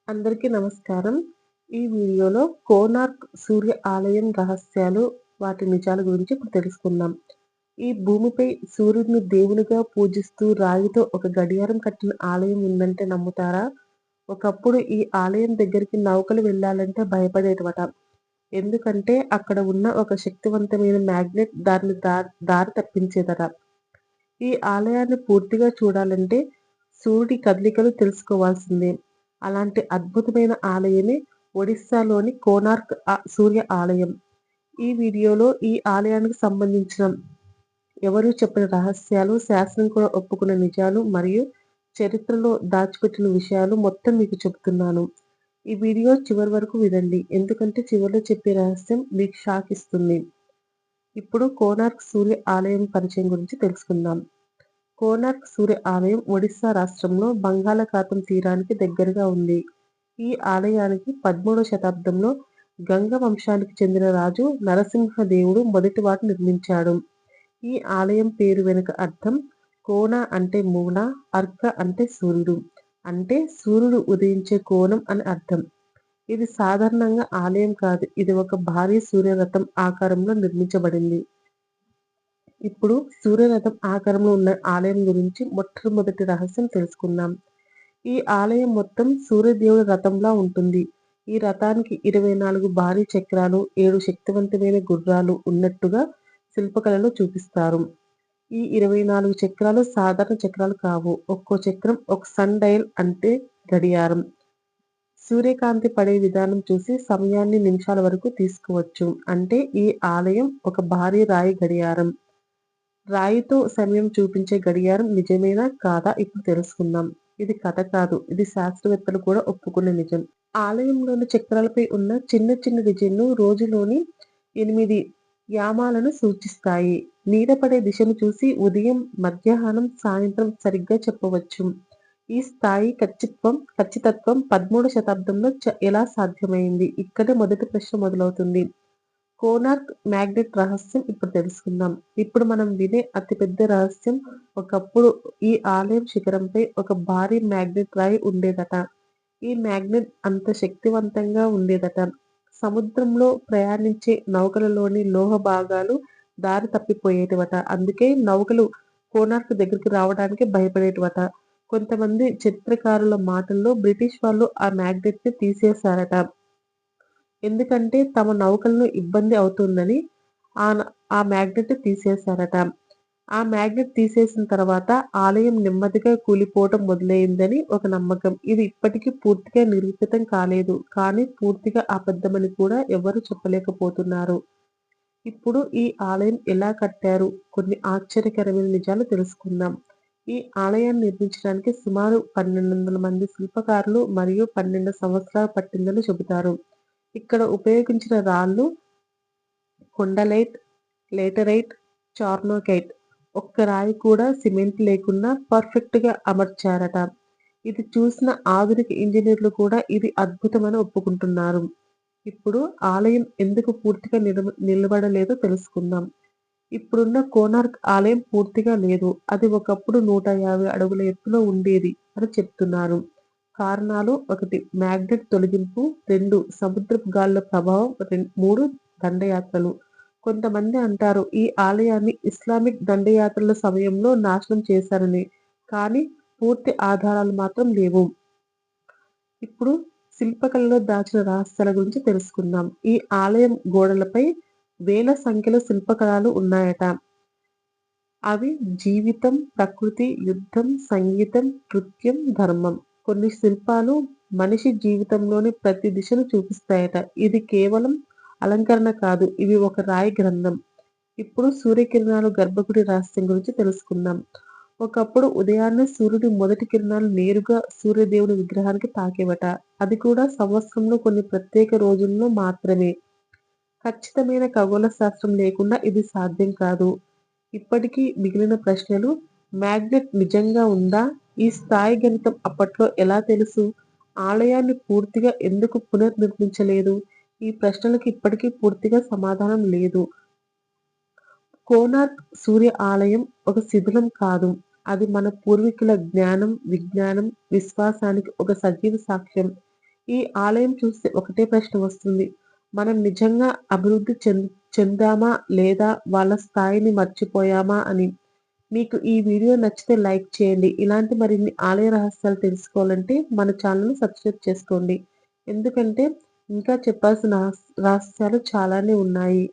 అందరికీ నమస్కారం. ఈ వీడియోలో కోనార్క్ సూర్య ఆలయం రహస్యాలు, వాటి నిజాల గురించి ఇప్పుడు తెలుసుకుందాం. ఈ భూమిపై సూర్యుడిని దేవునిగా పూజిస్తూ రాయితో ఒక గడియారం కట్టిన ఆలయం ఉందంటే నమ్ముతారా? ఒకప్పుడు ఈ ఆలయం దగ్గరికి నౌకలు వెళ్ళాలంటే భయపడేటివట. ఎందుకంటే అక్కడ ఉన్న ఒక శక్తివంతమైన మ్యాగ్నెట్ దారి తప్పించేదట. ఈ ఆలయాన్ని పూర్తిగా చూడాలంటే సూర్యుడి కదలికలు తెలుసుకోవాల్సిందే. అలాంటి అద్భుతమైన ఆలయమే ఒడిస్సాలోని కోనార్క్ సూర్య ఆలయం. ఈ వీడియోలో ఈ ఆలయానికి సంబంధించిన ఎవరు చెప్పిన రహస్యాలు, శాస్త్రం కూడా ఒప్పుకున్న నిజాలు మరియు చరిత్రలో దాచిపెట్టిన విషయాలు మొత్తం మీకు చెప్తున్నాను. ఈ వీడియో చివరి వరకు వినండి, ఎందుకంటే చివరిలో చెప్పే రహస్యం మీకు షాక్ ఇస్తుంది. ఇప్పుడు కోనార్క్ సూర్య ఆలయం పరిచయం గురించి తెలుసుకుందాం. కోనార్క్ సూర్య ఆలయం ఒడిస్సా రాష్ట్రంలో బంగాళాఖాతం తీరానికి దగ్గరగా ఉంది. ఈ ఆలయానికి 13వ శతాబ్దంలో గంగ వంశానికి చెందిన రాజు నరసింహదేవుడు మొదటివాడు నిర్మించాడు. ఈ ఆలయం పేరు వెనుక అర్థం కోన అంటే మూల, అర్క అంటే సూర్యుడు, అంటే సూర్యుడు ఉదయించే కోణం అని అర్థం. ఇది సాధారణంగా ఆలయం కాదు, ఇది ఒక భారీ సూర్యరథం ఆకారంలో నిర్మించబడింది. ఇప్పుడు సూర్యరథం ఆకారంలో ఉన్న ఆలయం గురించి మొట్టమొదటి రహస్యం తెలుసుకుందాం. ఈ ఆలయం మొత్తం సూర్యదేవుడి రథంలా ఉంటుంది. ఈ రథానికి 24 భారీ చక్రాలు, 7 శక్తివంతమైన గుర్రాలు ఉన్నట్టుగా శిల్పకళలో చూపిస్తారు. ఈ 24 చక్రాలు సాధారణ చక్రాలు కావు. ఒక్కో చక్రం ఒక సన్ డయల్ అంటే గడియారం. సూర్యకాంతి పడే విధానం చూసి సమయాన్ని నిమిషాల వరకు తీసుకోవచ్చు. అంటే ఈ ఆలయం ఒక భారీ రాయి గడియారం. రాయితో సమయం చూపించే గడియారం నిజమేనా కాదా ఇప్పుడు తెలుసుకుందాం. ఇది కథ కాదు, ఇది శాస్త్రవేత్తలు కూడా ఒప్పుకున్న నిజం. ఆలయంలోని చక్రాలపై ఉన్న చిన్న చిన్న డిజైన్లు రోజులోని 8 యామాలను సూచిస్తాయి. నీడ పడే దిశను చూసి ఉదయం, మధ్యాహ్నం, సాయంత్రం సరిగ్గా చెప్పవచ్చు. ఈ స్థాయి ఖచ్చితత్వం 13వ శతాబ్దంలో ఎలా సాధ్యమైంది? ఇక్కడే మొదటి ప్రశ్న మొదలవుతుంది. కోనార్క్ మ్యాగ్నెట్ రహస్యం ఇప్పుడు తెలుసుకుందాం. ఇప్పుడు మనం వినే అతిపెద్ద రహస్యం, ఒకప్పుడు ఈ ఆలయం శిఖరంపై ఒక భారీ మ్యాగ్నెట్ రాయి ఉండేదట. ఈ మ్యాగ్నెట్ అంత శక్తివంతంగా ఉండేదట. సముద్రంలో ప్రయాణించే నౌకలలోని లోహ భాగాలు దారి తప్పిపోయేటివట. అందుకే నౌకలు కోనార్క్ దగ్గరికి రావడానికి భయపడేటివట. కొంతమంది చరిత్రకారుల మాటల్లో బ్రిటిష్ వాళ్ళు ఆ మ్యాగ్నెట్ ని తీసేశారట. ఎందుకంటే తమ నౌకలను ఇబ్బంది అవుతుందని ఆ మ్యాగ్నెట్ తీసేశారట. ఆ మ్యాగ్నెట్ తీసేసిన తర్వాత ఆలయం నెమ్మదిగా కూలిపోవటం మొదలైందని ఒక నమ్మకం. ఇది ఇప్పటికీ పూర్తిగా నిరూపితం కాలేదు, కానీ పూర్తిగా అబద్ధమని కూడా ఎవరు చెప్పలేకపోతున్నారు. ఇప్పుడు ఈ ఆలయం ఎలా కట్టారు? కొన్ని ఆశ్చర్యకరమైన నిజాలు తెలుసుకుందాం. ఈ ఆలయాన్ని నిర్మించడానికి సుమారు 1200 మంది శిల్పకారులు మరియు 12 సంవత్సరాలు పట్టిందని చెబుతారు. ఇక్కడ ఉపయోగించిన రాళ్ళు కొండలైట్, లేటరైట్, చార్నోకైట్. ఒక్క రాయి కూడా సిమెంట్ లేకుండా పర్ఫెక్ట్ గా అమర్చారట. ఇది చూసిన ఆధునిక ఇంజనీర్లు కూడా ఇది అద్భుతమని ఒప్పుకుంటున్నారు. ఇప్పుడు ఆలయం ఎందుకు పూర్తిగా నిలబడలేదో తెలుసుకుందాం. ఇప్పుడున్న కోనార్క్ ఆలయం పూర్తిగా లేదు. అది ఒకప్పుడు 150 అడుగుల ఎత్తులో ఉండేది అని చెప్తున్నారు. కారణాలు: 1 మ్యాగ్నెట్ తొలగింపు, 2 సముద్రపు గాలుల ప్రభావం, 3 దండయాత్రలు. కొంతమంది అంటారు ఈ ఆలయాన్ని ఇస్లామిక్ దండయాత్రల సమయంలో నాశనం చేశారని, కానీ పూర్తి ఆధారాలు మాత్రం లేవు. ఇప్పుడు శిల్పకళలో దాచిన రహస్యాల గురించి తెలుసుకుందాం. ఈ ఆలయం గోడలపై వేల సంఖ్యలో శిల్పకళలు ఉన్నాయట. అవి జీవితం, ప్రకృతి, యుద్ధం, సంగీతం, నృత్యం, ధర్మం. కొన్ని శిల్పాలు మనిషి జీవితంలోని ప్రతి దిశను చూపిస్తాయట. ఇది కేవలం అలంకరణ కాదు, ఇవి ఒక రాయి గ్రంథం. ఇప్పుడు సూర్యకిరణాలు గర్భగుడి రహస్యం గురించి తెలుసుకుందాం. ఒకప్పుడు ఉదయాన్నే సూర్యుడి మొదటి కిరణాలు నేరుగా సూర్యదేవుని విగ్రహానికి తాకేవట. అది కూడా సంవత్సరంలో కొన్ని ప్రత్యేక రోజుల్లో మాత్రమే. ఖచ్చితమైన ఖగోళ శాస్త్రం లేకుండా ఇది సాధ్యం కాదు. ఇప్పటికీ మిగిలిన ప్రశ్నలు: మ్యాగ్నెట్ నిజంగా ఉందా? ఈ స్థాయి గణితం అప్పట్లో ఎలా తెలుసు? ఆలయాన్ని పూర్తిగా ఎందుకు పునర్నిర్మించలేదు? ఈ ప్రశ్నలకు ఇప్పటికీ పూర్తిగా సమాధానం లేదు. కోనార్క్ సూర్య ఆలయం ఒక శిథిలం కాదు, అది మన పూర్వీకుల జ్ఞానం, విజ్ఞానం, విశ్వాసానికి ఒక సజీవ సాక్ష్యం. ఈ ఆలయం చూస్తే ఒకటే ప్రశ్న వస్తుంది. మనం నిజంగా అభివృద్ధి చెందామా? లేదా వాళ్ళ స్థాయిని మర్చిపోయామా అని. మీకు ఈ వీడియో నచ్చితే లైక్ చేయండి. ఇలాంటి మరిన్ని ఆలయ రహస్యాలు తెలుసుకోవాలంటే మన ఛానెల్‌ని సబ్స్క్రైబ్ చేసుకోండి. ఎందుకంటే ఇంకా చెప్పాల్సిన రహస్యాలు చాలానే ఉన్నాయి.